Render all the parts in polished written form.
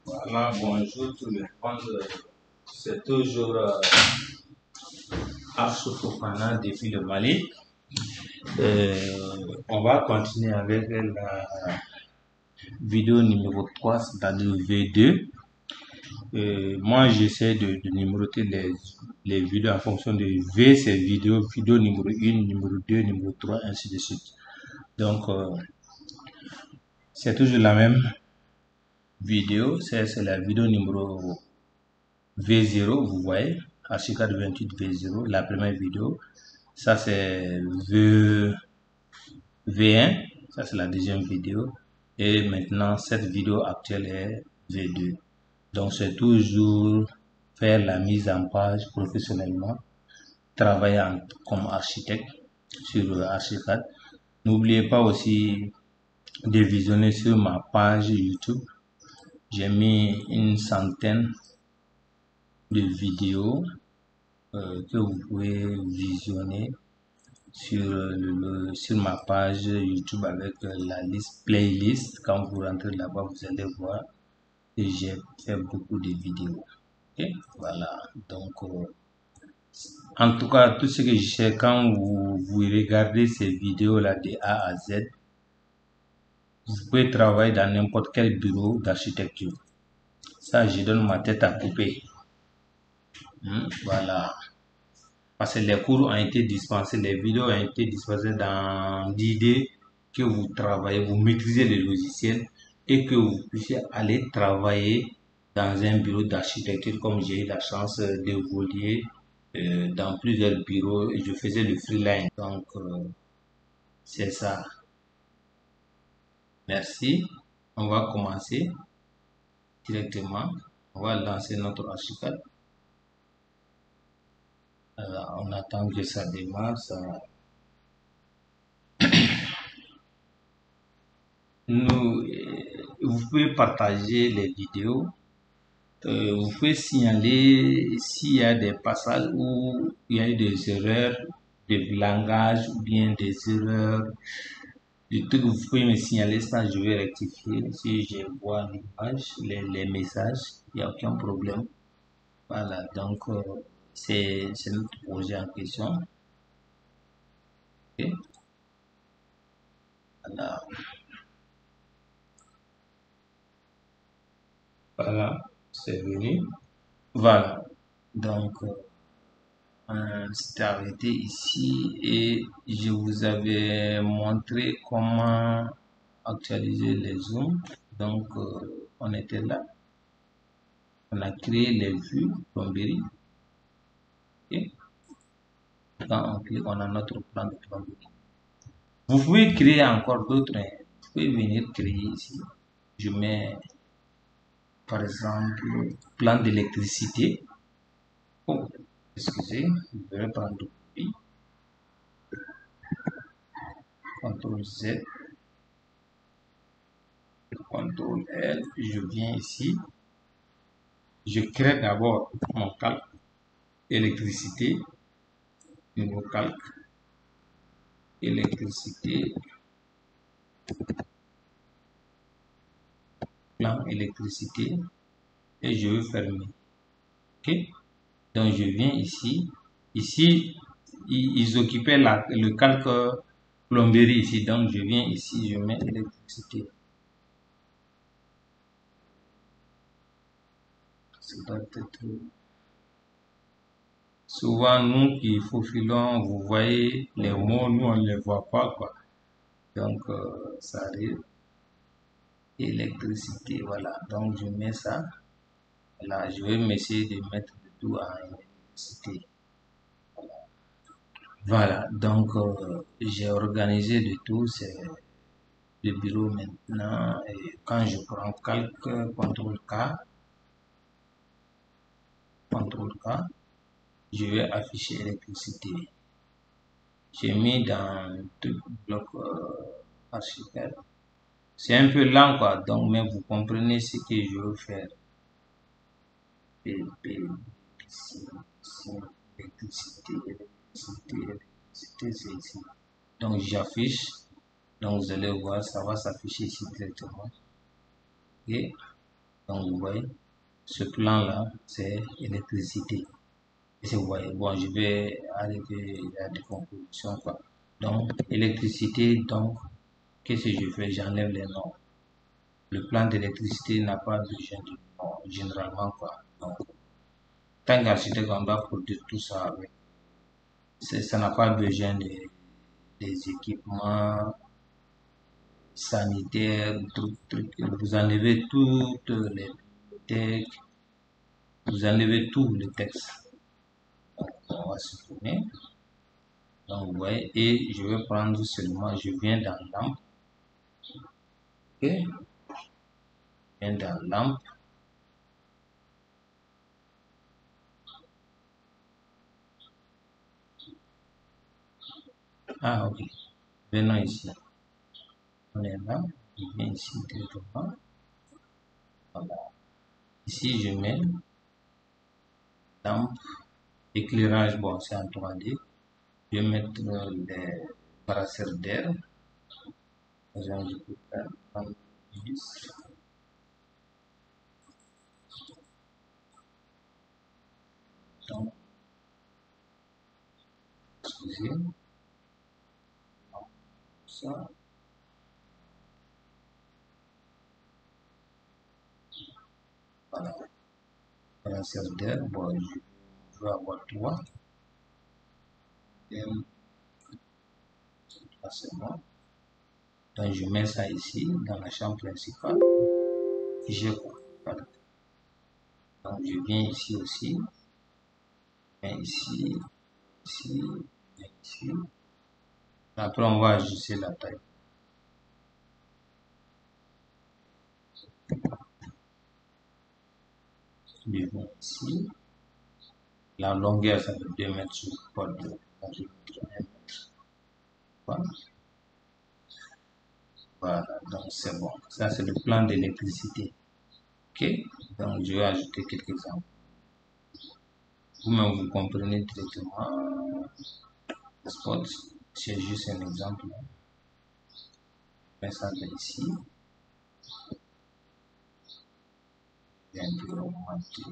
Voilà, bonjour tout le monde. C'est toujours Archou Fofana depuis le Mali. On va continuer avec la vidéo numéro 3, c'est-à-dire V2. Moi, j'essaie de numéroter les vidéos en fonction de V, c'est vidéo numéro 1, numéro 2, numéro 3, ainsi de suite. Donc, c'est toujours la même vidéo, c'est la vidéo numéro V0, vous voyez, Archicad 28 V0, la première vidéo. Ça c'est V1, ça c'est la deuxième vidéo. Et maintenant, cette vidéo actuelle est V2. Donc c'est toujours faire la mise en page professionnellement, travailler comme architecte sur Archicad. N'oubliez pas aussi de visionner sur ma page YouTube. J'ai mis une centaine de vidéos que vous pouvez visionner sur ma page YouTube avec la liste playlist. Quand vous rentrez là-bas, vous allez voir que j'ai fait beaucoup de vidéos. Okay? Voilà. Donc, en tout cas, tout ce que je sais, quand vous regardez ces vidéos-là de A à Z, vous pouvez travailler dans n'importe quel bureau d'architecture. Ça, je donne ma tête à couper. Voilà. Parce que les cours ont été dispensés, les vidéos ont été dispensées dans l'idée que vous travaillez, vous maîtrisez les logiciels et que vous puissiez aller travailler dans un bureau d'architecture comme j'ai eu la chance d'évoluer dans plusieurs bureaux et je faisais le freelance. Donc, c'est ça. Merci. On va commencer directement. On va lancer notre Archicad. Alors, on attend que ça démarre. Vous pouvez partager les vidéos. Vous pouvez signaler s'il y a des passages où il y a eu des erreurs de langage ou bien des erreurs de trucs. Vous pouvez me signaler ça, je vais rectifier. Si je vois l'image, les messages, il n'y a aucun problème. Voilà, donc c'est notre projet en question. Okay. Voilà, c'est venu. Voilà, donc c'était arrêté ici et je vous avais montré comment actualiser les zooms. Donc on était là, on a créé les vues plomberie. Okay. Quand on clique, on a notre plan de plomberie. Vous pouvez créer encore d'autres, vous pouvez venir créer ici. Je mets par exemple plan d'électricité. Oh, excusez, je vais prendre le copie. CTRL Z, CTRL L, je viens ici, je crée d'abord mon calque électricité, nouveau calque électricité, plan électricité et je veux fermer. Ok, donc je viens ici, ils occupaient le calque plomberie ici, donc je viens ici, je mets électricité. Ça doit être... Souvent, nous qui faufilons, vous voyez les mots, nous on ne les voit pas, quoi. Donc, ça arrive. Électricité, voilà. Donc, je mets ça. Là, je vais essayer de mettre le tout en électricité. Voilà. Donc, j'ai organisé le tout. C'est le bureau maintenant. Et quand je prends calque, CTRL K, je vais afficher électricité. J'ai mis dans tout le bloc Archicad. C'est un peu lent, quoi, donc, mais vous comprenez ce que je veux faire. Électricité, c'est ici. Donc, j'affiche. Donc, vous allez voir, ça va s'afficher ici directement. Et Donc vous voyez, ce plan-là, c'est électricité. Et vous voyez, bon, je vais arrêter la décomposition, quoi. Donc, électricité, donc, qu'est-ce que je fais? J'enlève les noms. Le plan d'électricité n'a pas besoin de nom, généralement, quoi. Donc, tant qu'architecte, on doit produire tout ça avec. Ça n'a pas besoin des équipements sanitaires, trucs. Vous enlevez toutes les textes, vous enlevez tous les textes. Donc, on va supprimer. Donc, vous voyez, et je vais prendre seulement, je viens dans lampe. Ok, je viens dans lampe. Ah, ok. Venons ici. On est là. Je viens ici directement. Voilà. Ici, je mets lampe. Éclairage, bon, c'est en 3D. Je vais mettre les brasseurs d'air. Je peux faire 10. Donc, excusez. Ça. Voilà. Brasseur d'air, bon, je vais avoir 3. Et là, c'est bon. Donc, je mets ça ici, dans la chambre principale. Et je voilà. Donc, je viens ici aussi. Et ici, ici, et ici. Après, on va ajuster la taille. Je viens ici. La longueur, ça fait 2 mètres sur le port de 1 mètre. Voilà. Voilà, donc c'est bon. Ça, c'est le plan d'électricité. Ok, donc je vais ajouter quelques exemples. Vous-même, vous comprenez directement. Spot, c'est juste un exemple. Je mets ça ici. Et un peu augmenter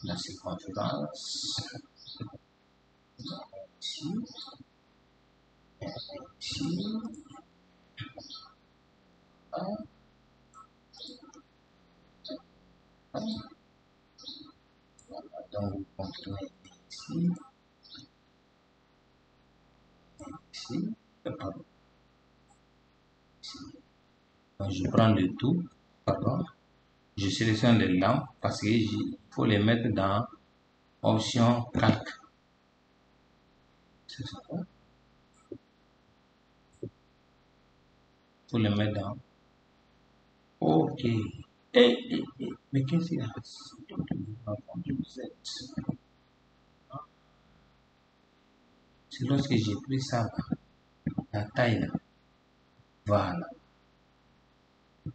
la circonférence. Ici. Et ici. Voilà. Donc vous comprenez ici. Ici. Pardon. Ici. Donc je prends le tout. Pardon. Je sélectionne les lampes parce qu'il faut les mettre dans option calque. C'est ça. Il faut les mettre dans. Ok. Mais qu'est-ce qu'il y a? C'est lorsque j'ai pris ça là, la taille là. Voilà.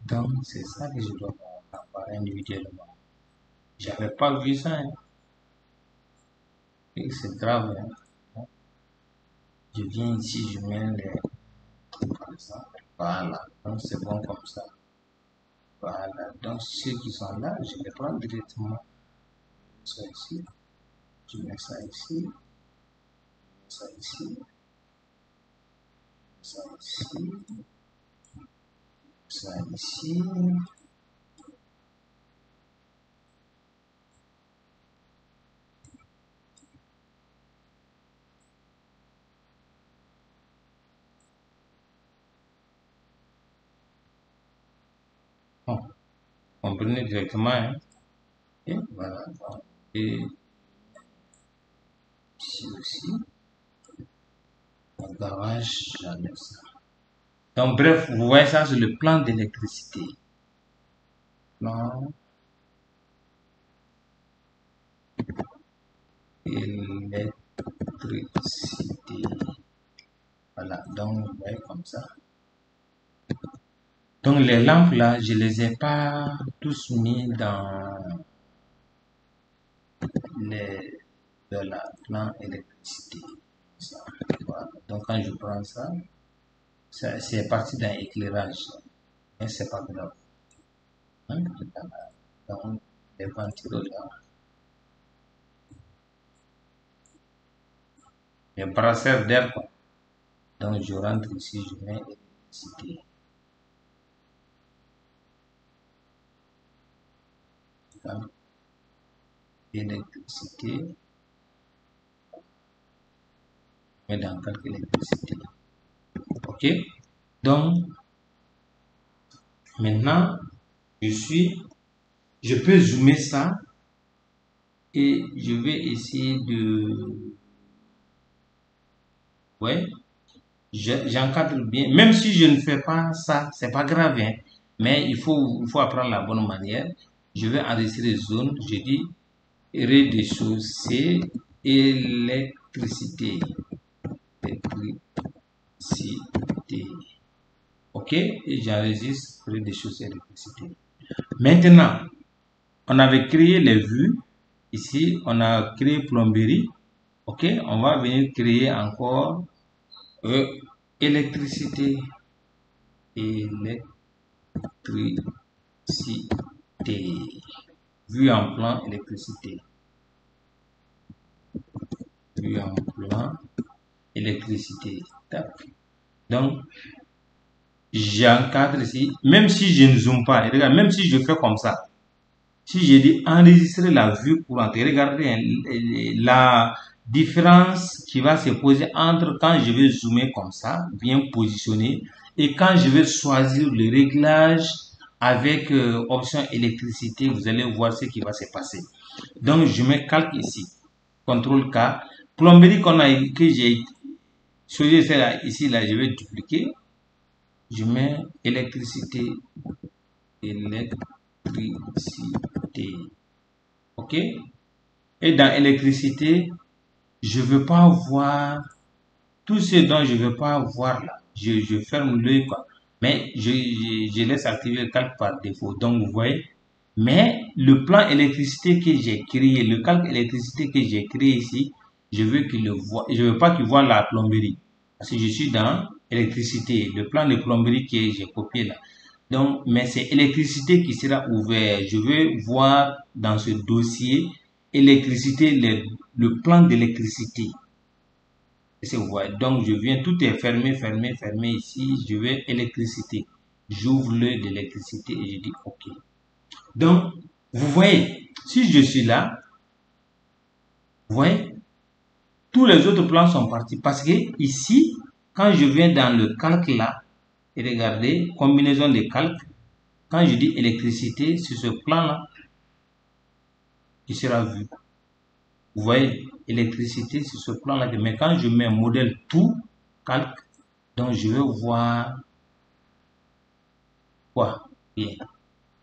Donc c'est ça que je dois avoir individuellement. J'avais pas vu ça. Hein. Et c'est grave. Hein. Je viens ici, je mets les trucs comme ça. Voilà. Donc c'est bon comme ça. Voilà. Donc ceux qui sont là, je les prends directement. Ça ici. Je mets ça ici. Ça ici. Ça ici. Ça ici. Bon. Comprenez directement. Hein. Et voilà. Et ici aussi. Mon garage, j'enlève ça. Donc, bref, vous voyez ça, c'est le plan d'électricité. Plan électricité. Voilà, donc, vous voyez comme ça. Donc, les lampes là, je les ai pas tous mis dans les de la plan électricité. Voilà. Donc, quand je prends ça c'est parti d'un éclairage. Mais c'est pas grave. hein, dans les ventilateurs, les brasseurs d'air, quoi. Donc, je rentre ici, je mets électricité. Électricité, mais dans calque électricité. Ok, donc maintenant je peux zoomer ça et je vais essayer de, ouais, j'encadre bien, même si je ne fais pas ça, c'est pas grave, hein, mais il faut apprendre la bonne manière. Je vais enregistrer les zones, je dis rez-de-chaussée, électricité, électricité. Ok, et j'enregistre rez-de-chaussée, électricité. Maintenant, on avait créé les vues. Ici, on a créé plomberie. Ok, on va venir créer encore électricité. Électricité. Vue en plan électricité. Vue en plan électricité. Tac. Donc, j'encadre ici. Même si je ne zoome pas, regarde, même si je fais comme ça, si j'ai dit enregistrer la vue courante, regardez hein, la différence qui va se poser entre quand je vais zoomer comme ça, bien positionné, et quand je vais choisir le réglage avec option électricité, vous allez voir ce qui va se passer. Donc, je mets calque ici, CTRL K, plomberie que j'ai choisi ici, là, je vais dupliquer, je mets électricité, ok, et dans électricité, je veux pas voir tout ce dont je veux pas voir là. Je ferme l'œil quoi. Mais je laisse activer le calque par défaut. Donc vous voyez. Mais le plan électricité que j'ai créé, le calque électricité que j'ai créé ici, je veux qu'il le voit. Je veux pas qu'il voit la plomberie. Parce que je suis dans électricité. Le plan de plomberie que j'ai copié là. Donc, mais c'est électricité qui sera ouvert. Je veux voir dans ce dossier électricité, le plan d'électricité. Donc, je viens, tout est fermé, fermé, fermé ici. Je vais électricité. J'ouvre le d'électricité et je dis OK. Donc, vous voyez, si je suis là, vous voyez, tous les autres plans sont partis. Parce que ici, quand je viens dans le calque là, et regardez, combinaison de calques, quand je dis électricité, sur ce plan-là, il sera vu. Vous voyez, électricité sur ce plan-là. Mais quand je mets un modèle tout, calque, donc je vais voir quoi? Bien.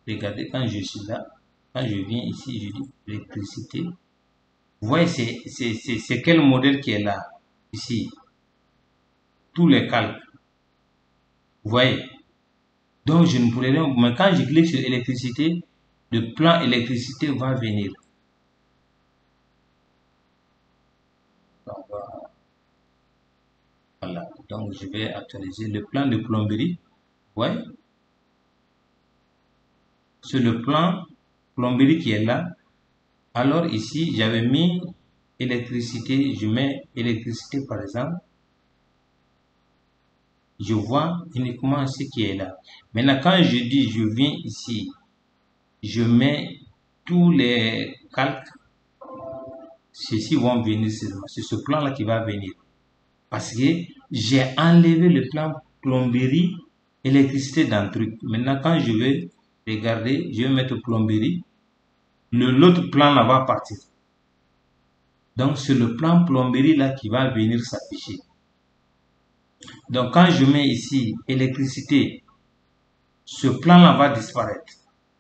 Regardez, quand je suis là, quand je viens ici, je dis électricité. Vous voyez, c'est quel modèle qui est là? Ici. Tous les calques. Vous voyez? Donc, je ne pourrais rien. Mais quand je clique sur électricité, le plan électricité va venir. Donc, voilà. Donc, je vais actualiser le plan de plomberie. Vous voyez? Sur le plan plomberie qui est là. Alors, ici, j'avais mis électricité. Je mets électricité, par exemple. Je vois uniquement ce qui est là. Maintenant, quand je dis je viens ici, je mets tous les calques, ceux-ci vont venir seulement. C'est ce plan-là qui va venir. Parce que j'ai enlevé le plan plomberie, électricité dans le truc. Maintenant, quand je vais regarder, je vais mettre plomberie, l'autre plan là va partir. Donc, c'est le plan plomberie là qui va venir s'afficher. Donc, quand je mets ici électricité, ce plan-là va disparaître,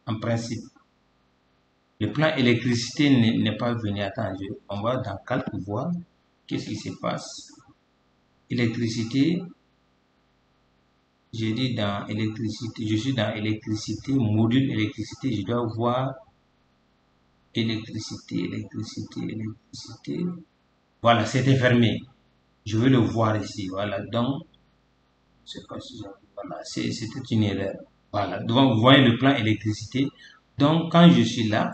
en principe. Le plan électricité n'est pas venu. Attends, on va dans calque voir qu'est-ce qui se passe. Électricité, j'ai dit dans électricité, je suis dans électricité, module électricité, je dois voir électricité, électricité, électricité. Voilà, c'était fermé. Je vais le voir ici. Voilà, donc, je sais pas si voilà, c'était une erreur. Voilà, donc vous voyez le plan électricité. Donc quand je suis là,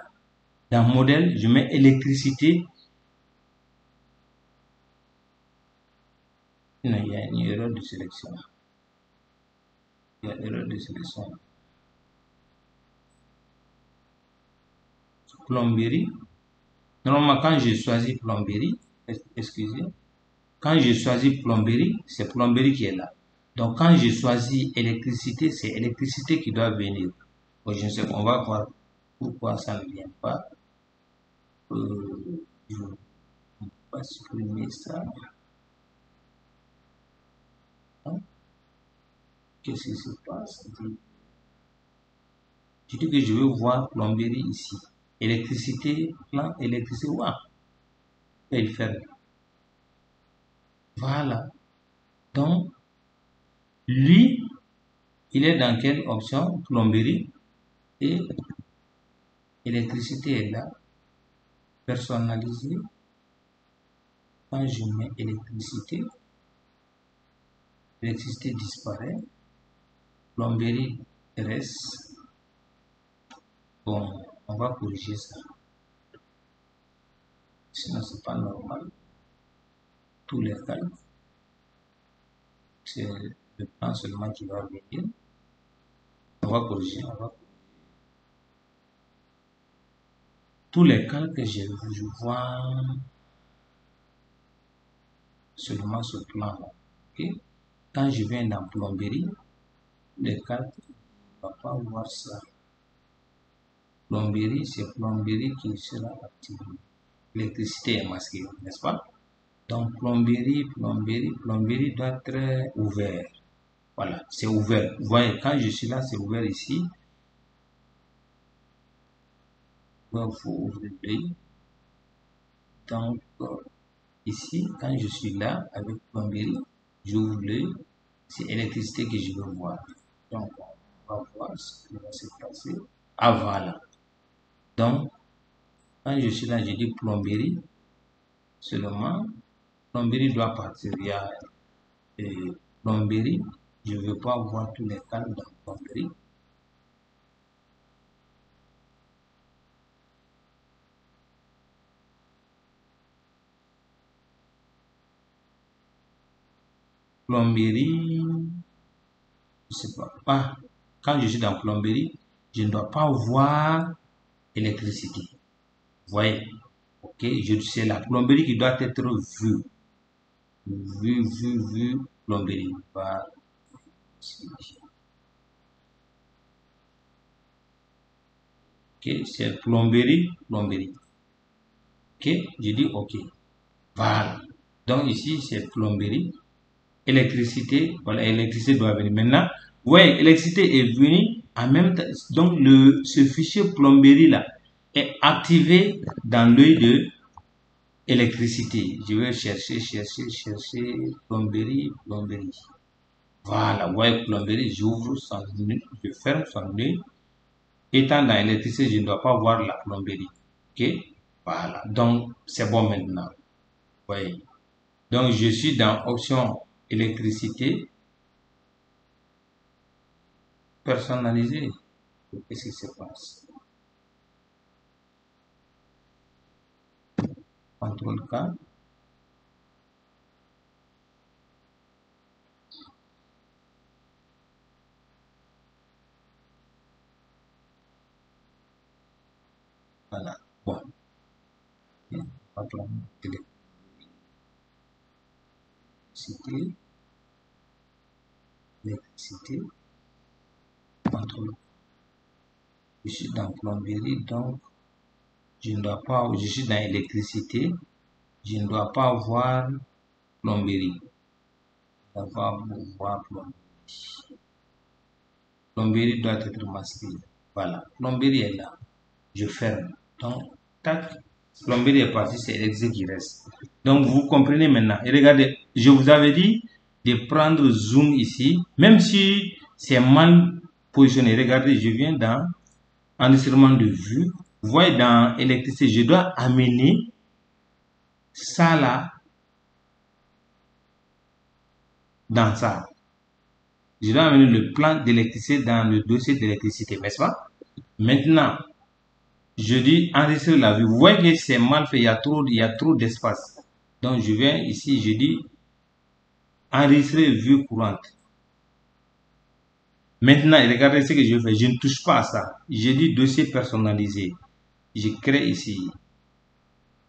dans modèle, je mets électricité. Non, il y a une erreur de sélection. Il y a une erreur de sélection. Plomberie. Normalement, quand j'ai choisi plomberie, excusez, quand j'ai choisi plomberie, c'est plomberie qui est là. Donc quand j'ai choisi électricité, c'est électricité qui doit venir. Bon, je ne sais pas, on va voir pourquoi ça ne vient pas. Je ne vais pas supprimer ça. Qu'est-ce qui se passe? Je dis que je veux voir plomberie ici. Électricité, plan, électricité, wow. Et il ferme. Voilà. Donc, lui, il est dans quelle option? Plomberie. Et électricité est là. Personnalisé. Quand je mets électricité, l'électricité disparaît. Plomberie reste. Bon, on va corriger ça. Sinon, c'est pas normal. Tous les cas, c'est le plan seulement qui va venir. On va corriger. Tous les cas que je vois seulement ce plan-là. Okay? Quand je viens dans plomberie, les cartes, on ne va pas voir ça. Plomberie, c'est plomberie qui sera activée. L'électricité est masquée, n'est-ce pas? Donc plomberie doit être ouvert. Voilà, c'est ouvert. Vous voyez, quand je suis là, c'est ouvert ici. Il faut ouvrir l'œil. Donc, ici, quand je suis là, avec plomberie, j'ouvre l'œil. C'est électricité que je veux voir. Donc, on va voir ce qui va se passer. Ah, voilà. Donc, quand je suis là, je dis plomberie. Seulement, plomberie doit partir. Il y a plomberie. Je ne veux pas voir tous les cas dans plomberie. Plomberie, je sais pas. Ah, quand je suis dans plomberie, je ne dois pas voir électricité. Vous voyez? Ok, c'est la plomberie qui doit être vue. Vue, plomberie. Voilà. Ok, c'est plomberie. Ok, je dis ok. Voilà. Donc ici, c'est plomberie. Électricité, voilà, électricité doit venir. Maintenant, ouais, électricité est venue en même temps. Donc, ce fichier plomberie là est activé dans l'œil de électricité. Je vais chercher plomberie. Voilà, ouais, plomberie, j'ouvre son œil, je ferme son œil. Étant dans l'électricité, je ne dois pas voir la plomberie. Ok, voilà. Donc, c'est bon maintenant. Ouais. Donc, je suis dans option électricité. Personnalisé. Qu'est-ce qui se passe? Contrôle K. Voilà. Bon. Électricité. Contrôle. Je suis dans plomberie, donc je ne dois pas, je suis dans électricité, je ne dois pas voir plomberie. Je dois pas voir plomberie. Plomberie doit être masquée. Voilà. Plomberie est là. Je ferme. Donc, tac. Plomberie est partie, c'est l'électricité qui reste. Donc, vous comprenez maintenant. Et regardez, je vous avais dit de prendre zoom ici, même si c'est mal positionné. Regardez, je viens dans enregistrement de vue. Vous voyez dans électricité, je dois amener ça là dans ça. Je dois amener le plan d'électricité dans le dossier d'électricité, n'est-ce pas? Maintenant, je dis enregistrer la vue. Vous voyez que c'est mal fait, il y a trop d'espace. Donc, je viens ici, je dis enregistrer vue courante. Maintenant, regardez ce que je fais. Je ne touche pas à ça. Je dis dossier personnalisé. Je crée ici.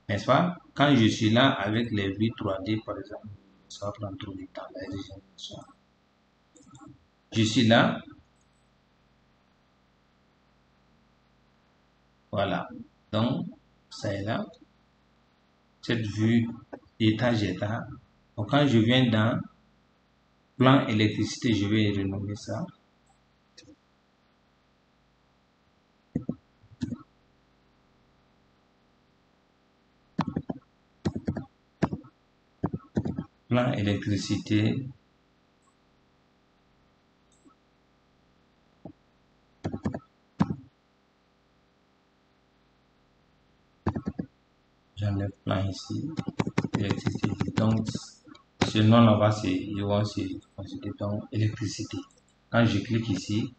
N'est-ce pas? Quand je suis là avec les vues 3D, par exemple, ça va prendre trop de temps. Je suis là. Voilà. Donc, ça est là. Cette vue étage-étage. Donc, quand je viens dans plan électricité, je vais renommer ça. Plan électricité. J'enlève plan ici. Électricité. Donc, ce nom là-bas, ils vont se considérer donc électricité. Quand je clique ici,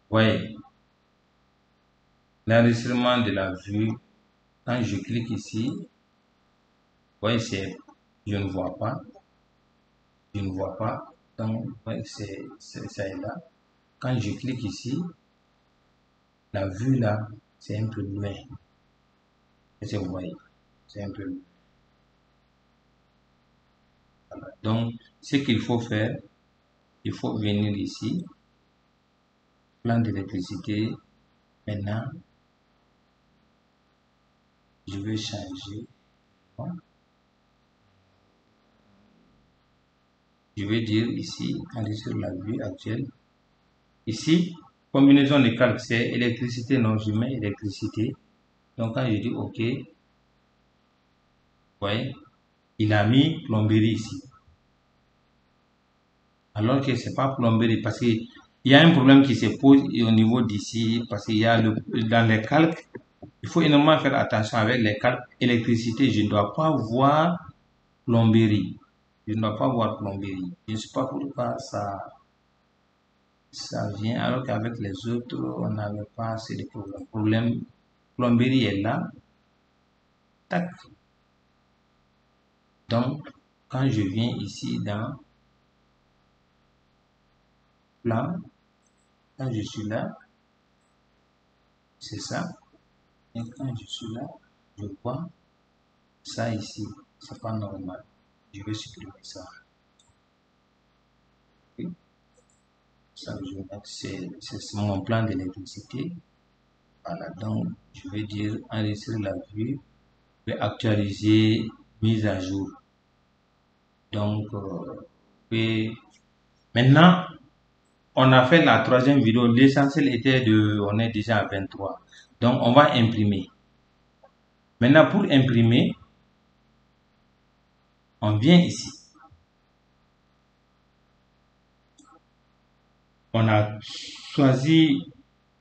voyez, l'enregistrement de la vue. Quand je clique ici, voyez, je ne vois pas. Je ne vois pas. Donc, voyez, ça est là. Quand je clique ici, la vue là, c'est un peu loin. Et vous voyez, c'est un peu loin. Voilà. Donc, ce qu'il faut faire, il faut venir ici, plan d'électricité. Maintenant, je vais changer. Je vais dire ici, aller sur la vue actuelle. Ici, combinaison de calques, c'est électricité, non, je mets électricité. Donc, quand je dis OK, vous voyez, il a mis plomberie ici. Alors que c'est pas plomberie, parce qu'il y a un problème qui se pose au niveau d'ici, parce qu'il y a dans les calques, il faut énormément faire attention avec les calques électricité. Je ne dois pas voir plomberie. Je ne dois pas voir plomberie. Je ne sais pas pourquoi ça vient, alors qu'avec les autres, on n'avait pas assez de problèmes. Problème, plomberie est là. Tac. Donc, quand je viens ici dans plan, quand je suis là, c'est ça. Et quand je suis là, je vois ça ici. C'est pas normal. Je vais supprimer ça. Okay. Ça, c'est mon plan d'électricité. Voilà, donc je vais dire enregistrer la vue, je vais actualiser, mise à jour. Donc, maintenant, on a fait la troisième vidéo. L'essentiel était on est déjà à 23. Donc, on va imprimer. Maintenant, pour imprimer, on vient ici. On a choisi,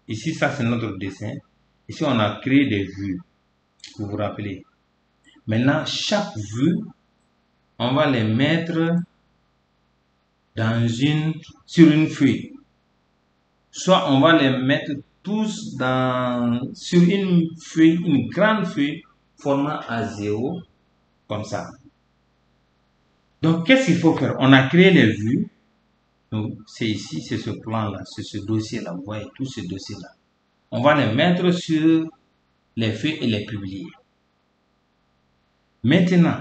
ici, ça c'est notre dessin. Ici, on a créé des vues. Vous vous rappelez. Maintenant, chaque vue, on va les mettre sur une feuille. Soit on va les mettre tous sur une feuille, une grande feuille, format A0, comme ça. Donc, qu'est-ce qu'il faut faire? On a créé les vues. Donc, c'est ici, c'est ce plan-là, c'est ce dossier-là. Vous voyez, tout ce dossier-là. On va les mettre sur les feuilles et les publier. Maintenant,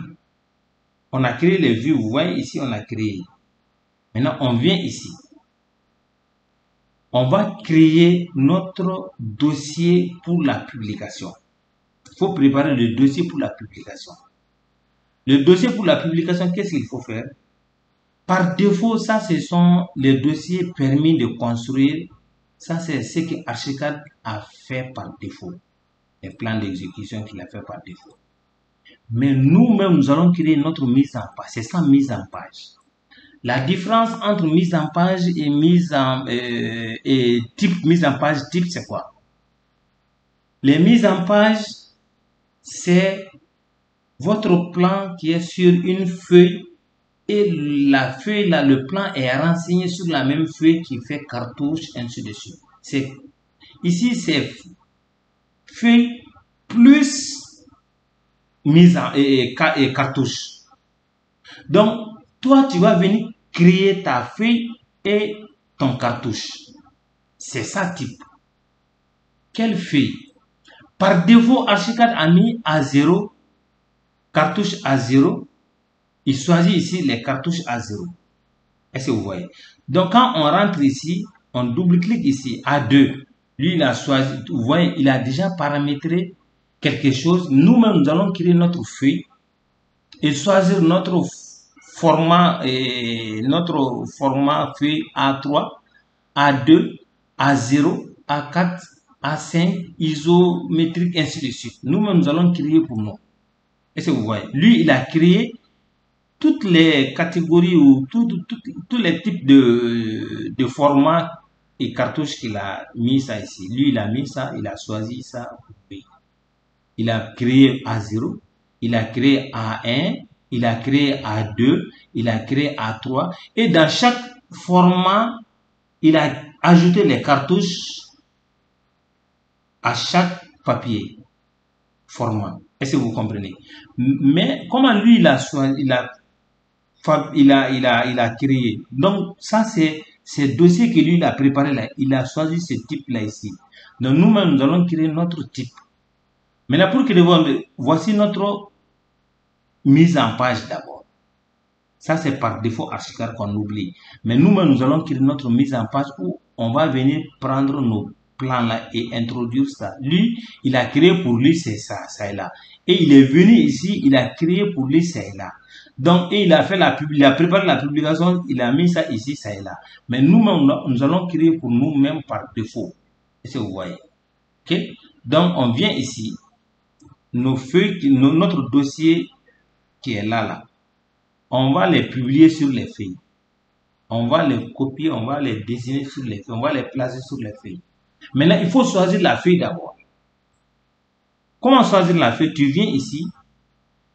on a créé les vues. Vous voyez, ici, on a créé. Maintenant, on vient ici. On va créer notre dossier pour la publication. Il faut préparer le dossier pour la publication. Le dossier pour la publication, qu'est-ce qu'il faut faire? Par défaut, ça, ce sont les dossiers permis de construire. Ça, c'est ce que Archicad a fait par défaut. Les plans d'exécution qu'il a fait par défaut. Mais nous-mêmes, nous allons créer notre mise en page. C'est ça, mise en page. La différence entre mise en page et mise en page type, c'est quoi? Les mises en page, c'est votre plan qui est sur une feuille et la feuille là, le plan est renseigné sur la même feuille qui fait cartouche, ainsi de suite. Ici, c'est feuille plus mise en et cartouche. Donc, toi, tu vas venir créer ta feuille et ton cartouche. C'est ça type. Quelle feuille? Par défaut, Archicad a mis A0, cartouche A0. Il choisit ici les cartouches A0. Est-ce que vous voyez? Donc, quand on rentre ici, on double-clique ici, A2. Lui, il a choisi, vous voyez, il a déjà paramétré quelque chose. Nous-mêmes, nous allons créer notre feuille et choisir notre format feuille A3, A2, A0, A4, A5, isométrique, ainsi de suite. Nous-mêmes, nous allons créer pour nous. Est-ce que vous voyez? Lui, il a créé toutes les catégories ou tous les types de formats et cartouches qu'il a mis ça ici. Lui, il a mis ça, il a choisi ça. Il a créé A0, il a créé A1, il a créé A2, il a créé A3. Et dans chaque format, il a ajouté les cartouches à chaque papier format. Est-ce que vous comprenez? Mais comment lui, il a créé. Donc, ça, c'est ce dossier que lui, il a préparé là. Il a choisi ce type-là ici. Donc, nous-mêmes, nous allons créer notre type. Maintenant, pour que voici notre mise en page d'abord. Ça, c'est par défaut Archicad qu'on oublie. Mais nous-mêmes, nous allons créer notre mise en page où on va venir prendre nos plans là et introduire ça. Lui, il a créé pour lui, c'est ça, ça et là. Et il est venu ici, il a créé pour lui, c'est là. Donc, et il a préparé la publication, il a mis ça ici, ça et là. Mais nous-mêmes, nous allons créer pour nous-mêmes par défaut. Est-ce que vous voyez? Ok? Donc, on vient ici, nos feuilles, notre dossier qui est là, on va les publier sur les feuilles. On va les copier, on va les dessiner sur les feuilles, on va les placer sur les feuilles. Maintenant, il faut choisir la feuille d'abord. Comment choisir la feuille? Tu viens ici.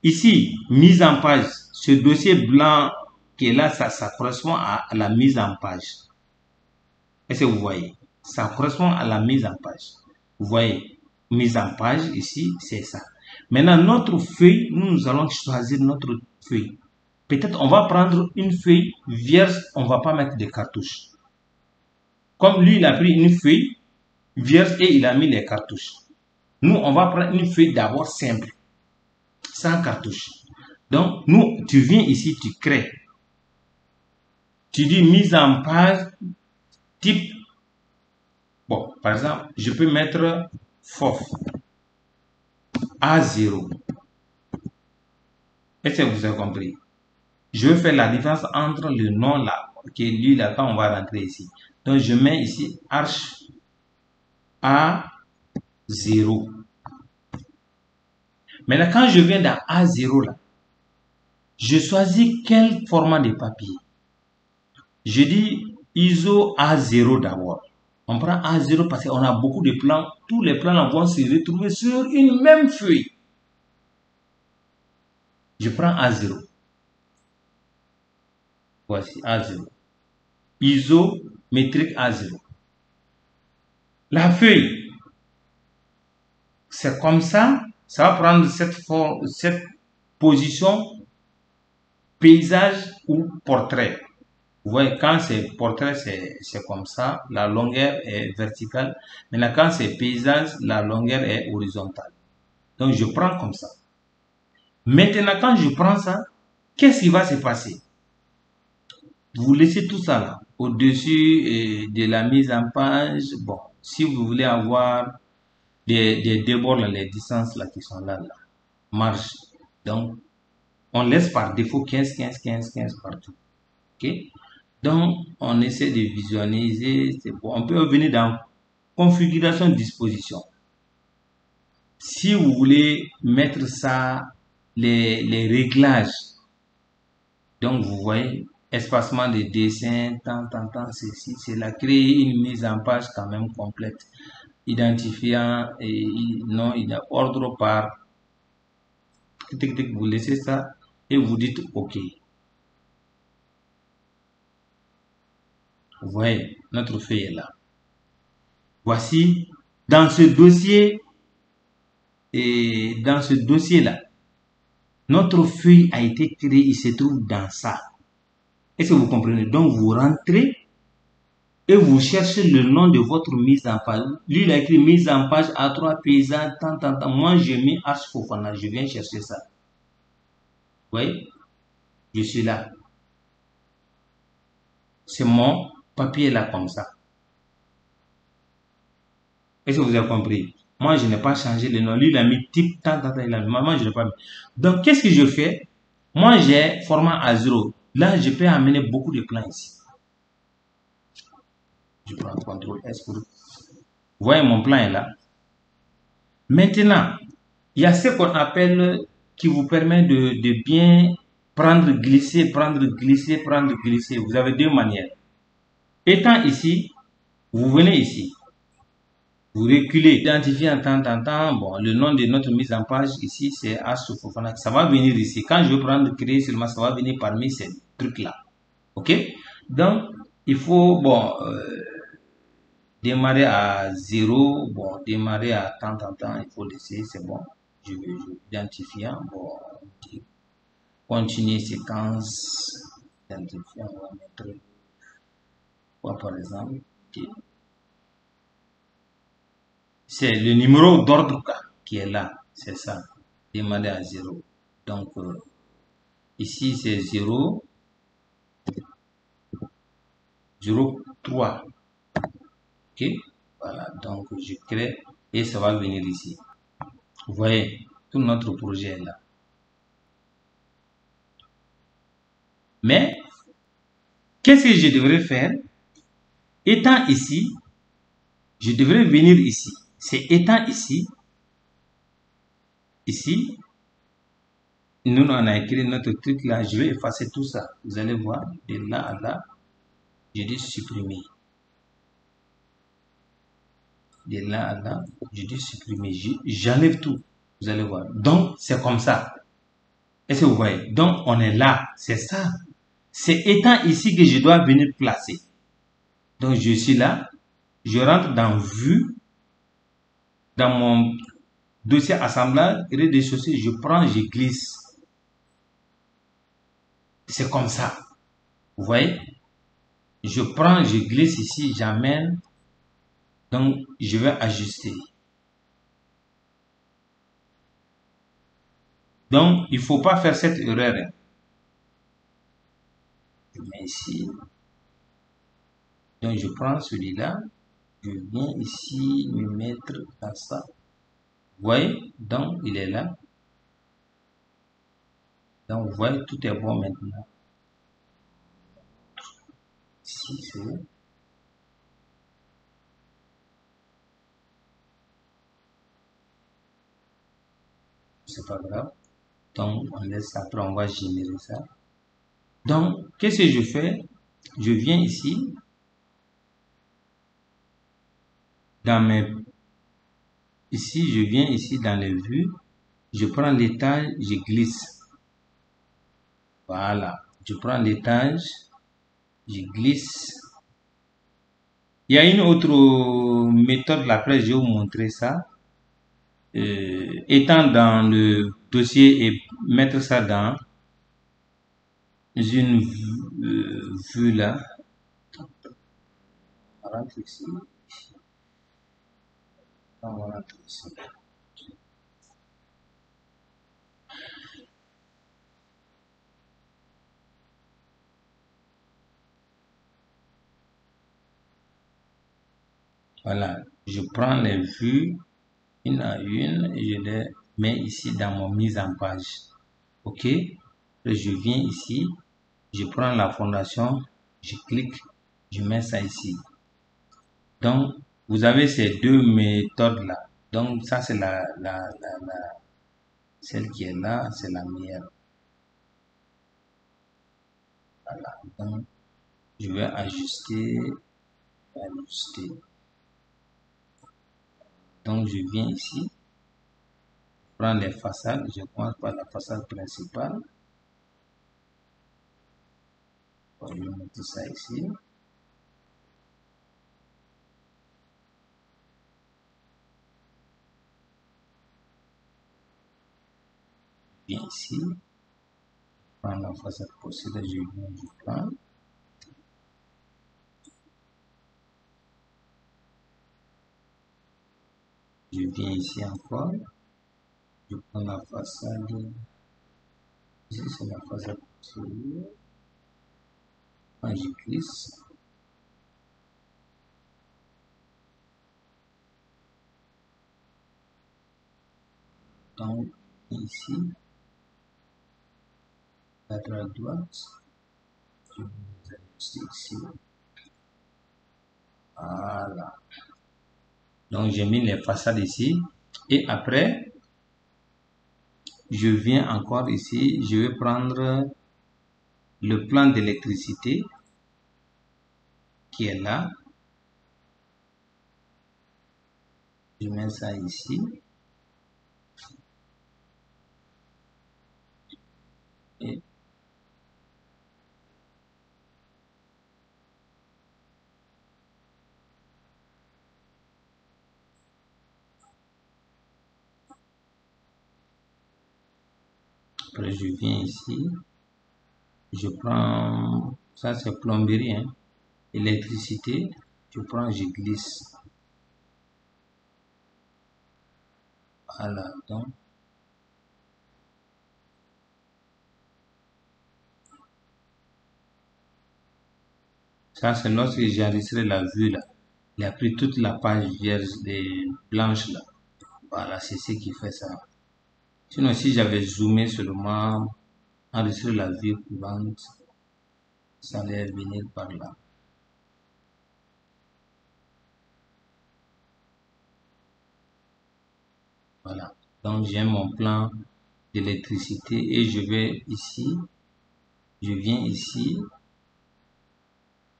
Ici, mise en page. Ce dossier blanc qui est là, ça correspond à la mise en page. Est-ce que vous voyez? Ça correspond à la mise en page. Vous voyez, mise en page ici, c'est ça. Maintenant, notre feuille, nous allons choisir notre feuille. Peut-être on va prendre une feuille vierge, on ne va pas mettre de cartouches. Comme lui, il a pris une feuille vierge et il a mis les cartouches. Nous, on va prendre une feuille d'abord simple, sans cartouche. Donc, nous, tu viens ici, tu crées. Tu dis mise en page, type. Bon, par exemple, je peux mettre FOF A0. Est-ce que vous avez compris? Je veux faire la différence entre le nom là, qui est lui là, quand on va rentrer ici. Donc, je mets ici Arch A0. Maintenant, quand je viens dans A0 là, je choisis quel format de papier. Je dis ISO A0 d'abord. On prend A0 parce qu'on a beaucoup de plans. Tous les plans là vont se retrouver sur une même feuille. Je prends A0. Voici A0. Isométrique A0. La feuille, c'est comme ça. Ça va prendre cette position paysage ou portrait. Vous voyez, quand c'est portrait, c'est comme ça. La longueur est verticale. Maintenant, quand c'est paysage, la longueur est horizontale. Donc, je prends comme ça. Maintenant, quand je prends ça, qu'est-ce qui va se passer? Vous laissez tout ça là, au-dessus de la mise en page. Bon, si vous voulez avoir des débords, là, les distances là, qui sont là, marge. Donc, on laisse par défaut 15, 15, 15, 15 partout. Ok? Donc, on essaie de visualiser. Bon. On peut revenir dans configuration disposition. Si vous voulez mettre ça, les réglages. Donc, vous voyez, espacement de dessin, tant, ceci, c'est là. Créer une mise en page quand même complète. Identifiant et non, il y a ordre par. Vous laissez ça et vous dites OK. Vous voyez, notre feuille est là. Voici, dans ce dossier, et dans ce dossier-là, notre feuille a été créée, il se trouve dans ça. Est-ce que vous comprenez? Donc, vous rentrez et vous cherchez le nom de votre mise en page. Lui, il a écrit mise en page A3 paysans, tant. Moi, j'ai mis H Fofana, je viens chercher ça. Vous voyez? Je suis là. C'est mon papier là comme ça. Est-ce que vous avez compris? Moi, je n'ai pas changé le nom. Lui, il a mis type, tant, il a mis. Moi, je n'ai pas mis. Donc, qu'est-ce que je fais? Moi, j'ai format A0. Là, je peux amener beaucoup de plans ici. Je prends CTRL S pour... Vous voyez, mon plan est là. Maintenant, il y a ce qu'on appelle, qui vous permet de bien prendre, glisser. Vous avez deux manières. Étant ici, vous venez ici. Vous reculez, identifiez en temps. Bon, le nom de notre mise en page ici, c'est H Fofana. Ça va venir ici. Quand je vais prendre créer seulement, ça va venir parmi ces trucs-là. OK? Donc, il faut, bon, démarrer à 0. Bon, démarrer à tant. Il faut laisser, c'est bon. Je vais identifier. Bon, continuer séquence. Identifier, on va mettre quoi par exemple? Okay. C'est le numéro d'ordre qui est là, c'est ça, démarrer à 0. Donc, ici c'est 0, 03. Ok, voilà, donc je crée et ça va venir ici. Vous voyez, tout notre projet est là. Mais, qu'est-ce que je devrais faire? Étant ici, je devrais venir ici. C'est étant ici, nous on a écrit notre truc là, je vais effacer tout ça. Vous allez voir, de là à là, je dis supprimer. De là à là, je dis supprimer. J'enlève tout. Vous allez voir. Donc, c'est comme ça. Est-ce que vous voyez? Donc, on est là. C'est ça. C'est étant ici que je dois venir placer. Donc, je suis là. Je rentre dans vue. Dans mon dossier assemblage, rez-de-chaussée, je prends, je glisse. C'est comme ça. Vous voyez? Je prends, je glisse ici, j'amène. Donc, je vais ajuster. Donc, il ne faut pas faire cette erreur. Je mets ici. Donc, je prends celui-là. Je viens ici me mettre dans ça. Vous voyez? Donc, il est là. Donc, vous voyez, tout est bon maintenant. Ici, c'est pas grave. Donc, on laisse après, on va générer ça. Donc, qu'est-ce que je fais? Je viens ici. Ici, je viens ici dans les vues. Je prends l'étage, je glisse. Voilà. Je prends l'étage, je glisse. Il y a une autre méthode, après je vais vous montrer ça. Étant dans le dossier et mettre ça dans une vue là. On rentre ici. On rentre ici. Voilà, je prends les vues une à une et je les mets ici dans mon mise en page. OK? Je viens ici, je prends la fondation, je clique, je mets ça ici. Donc, vous avez ces deux méthodes-là. Donc, ça, c'est celle qui est là, c'est la meilleure. Voilà. Donc, je vais ajuster. Donc, je viens ici, prends les façades, je commence par la façade principale. Je vais mettre ça ici. viens ici, je prends la façade possédée, je viens du plan. Je viens ici encore, je prends la façade, ici c'est la façade possédée, quand je glisse, donc ici, à droite, je vais ici, voilà. Donc j'ai mis les façades ici et après je viens encore ici, je vais prendre le plan d'électricité qui est là, je mets ça ici et après je viens ici, je prends, ça c'est plomberie, hein, électricité, je prends, je glisse, voilà, donc ça c'est lorsque j'ai enregistré la vue là, il a pris toute la page vierge des blanches là, voilà, c'est ce qui fait ça. Sinon si j'avais zoomé seulement, enregistrer la vue courante, ça allait venir par là. Voilà. Donc j'ai mon plan d'électricité et je vais ici, je viens ici,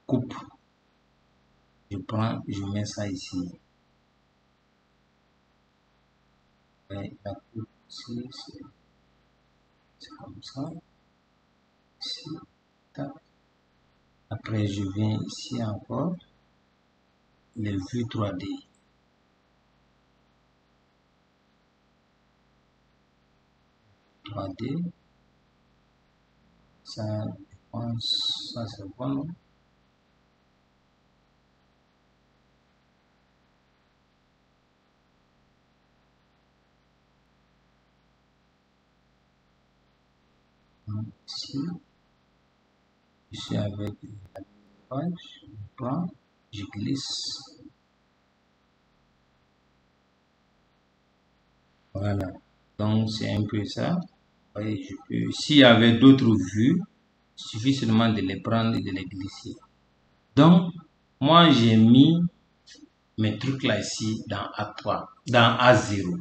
coupe, je prends, je mets ça ici. Et la coupe ici, c'est comme ça. Ici, tac. Après je viens ici encore, les vues 3D. 3D. Ça, je pense, ça c'est bon. Ici, ici avec la page, je prends, je glisse. Voilà. Donc c'est un peu ça. Voyez, je peux, s'il y avait d'autres vues, il suffit seulement de les prendre et de les glisser. Donc, moi j'ai mis mes trucs là ici dans A3, dans A0.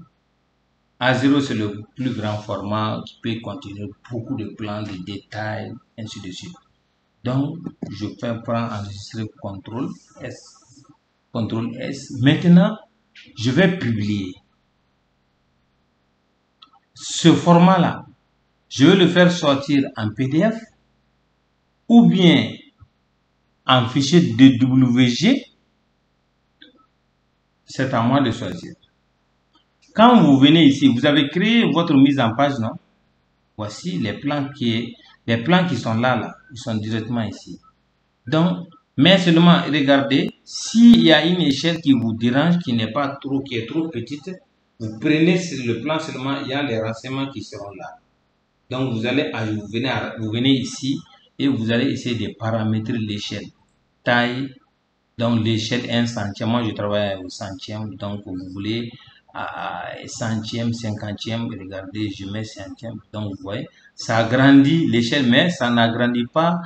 A0 c'est le plus grand format qui peut contenir beaucoup de plans, de détails, ainsi de suite. Donc, je peux prendre enregistrer CTRL S. CTRL S. Maintenant, je vais publier. Ce format-là, je vais le faire sortir en PDF ou bien en fichier DWG. C'est à moi de choisir. Quand vous venez ici, vous avez créé votre mise en page, non? Voici les plans qui sont là, ils sont directement ici. Donc, mais seulement, regardez, s'il y a une échelle qui vous dérange, qui n'est pas trop, qui est trop petite, vous prenez le plan seulement, il y a les renseignements qui seront là. Donc, vous venez ici et vous allez essayer de paramétrer l'échelle. Taille, donc l'échelle 1 centième, moi je travaille au centième, donc vous voulez à centième, cinquantième, regardez, je mets centième, donc vous voyez, ça agrandit l'échelle, mais ça n'agrandit pas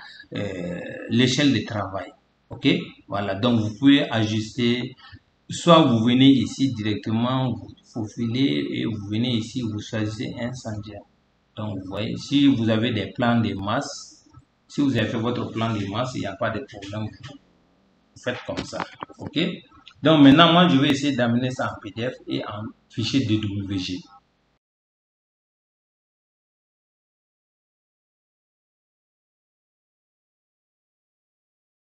l'échelle de travail. Ok, voilà, donc vous pouvez ajuster, soit vous venez ici directement, vous faufilez et vous venez ici, vous choisissez un centième. Donc vous voyez, si vous avez des plans de masse, si vous avez fait votre plan de masse, il n'y a pas de problème. Faites comme ça, ok? Donc maintenant, moi, je vais essayer d'amener ça en PDF et en fichier DWG.